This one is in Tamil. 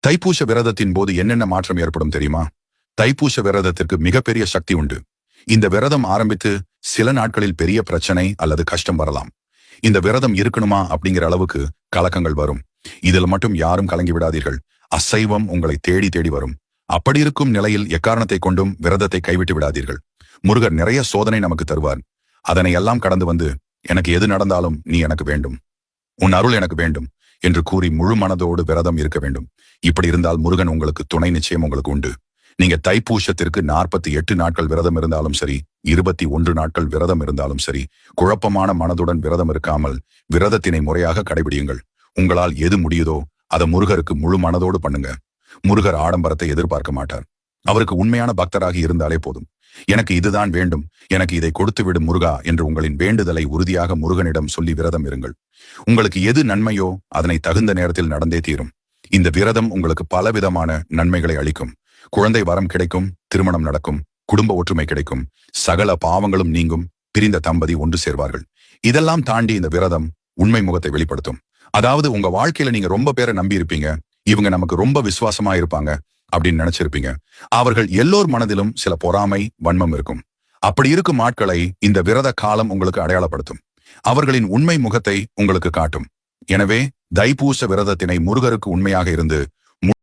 தைப்பூச விரதத்தின் போது என்னென்ன மாற்றம் ஏற்படும் தெரியுமா? தைப்பூச விரதத்திற்கு மிகப்பெரிய சக்தி உண்டு. இந்த விரதம் ஆரம்பித்து சில நாட்களில் பெரிய பிரச்சனை அல்லது கஷ்டம் வரலாம். இந்த விரதம் இருக்கணுமா அப்படிங்கிற அளவுக்கு கலக்கங்கள் வரும். இதில் மட்டும் யாரும் கலங்கி விடாதீர்கள். அசைவம் உங்களை தேடி தேடி வரும். அப்படி இருக்கும் நிலையில் எக்காரணத்தை கொண்டும் விரதத்தை கைவிட்டு விடாதீர்கள். முருகர் நிறைய சோதனை நமக்கு தருவார். அதனை எல்லாம் கடந்து வந்து, எனக்கு எது நடந்தாலும் நீ எனக்கு வேண்டும், உன் அருள் எனக்கு வேண்டும் என்று கூறி முழு மனதோடு விரதம் இருக்க வேண்டும். இப்படி இருந்தால் முருகன் உங்களுக்கு துணை நிச்சயம் உங்களுக்கு உண்டு. நீங்க தைப்பூசத்திற்கு 48 நாட்கள் விரதம் இருந்தாலும் சரி, 21 நாட்கள் விரதம் இருந்தாலும் சரி, குழப்பமான மனதுடன் விரதம் இருக்காமல் விரதத்தினை முறையாக கடைபிடியுங்கள். உங்களால் எது முடியுதோ அதை முருகருக்கு முழு மனதோடு பண்ணுங்க. முருகர் ஆடம்பரத்தை எதிர்பார்க்க மாட்டார். அவருக்கு உண்மையான பக்தராகி இருந்தாலே போதும். எனக்கு இதுதான் வேண்டும், எனக்கு இதை கொடுத்து விடும் முருகா என்று உங்களின் வேண்டுதலை உறுதியாக முருகனிடம் சொல்லி விரதம் இருங்கள். உங்களுக்கு எது நன்மையோ அதனை தகுந்த நேரத்தில் நடந்தே தீரும். இந்த விரதம் உங்களுக்கு பலவிதமான நன்மைகளை அளிக்கும். குழந்தை வரம் கிடைக்கும், திருமணம் நடக்கும், குடும்ப ஒற்றுமை கிடைக்கும், சகல பாவங்களும் நீங்கும், பிரிந்த தம்பதி ஒன்று சேர்வார்கள். இதெல்லாம் தாண்டி இந்த விரதம் உண்மை முகத்தை வெளிப்படுத்தும். அதாவது உங்க வாழ்க்கையில நீங்க ரொம்ப பேரை நம்பி இருப்பீங்க, இவங்க நமக்கு ரொம்ப விசுவாசமா இருப்பாங்க அப்படின்னு நினைச்சிருப்பீங்க. அவர்கள் எல்லோர் மனதிலும் சில பொறாமை, வன்மம் இருக்கும். அப்படி இருக்கும் ஆட்களை இந்த விரத காலம் உங்களுக்கு அடையாளப்படுத்தும். அவர்களின் உண்மை முகத்தை உங்களுக்கு காட்டும். எனவே தைப்பூச விரதத்தினை முருகருக்கு உண்மையாக இருந்து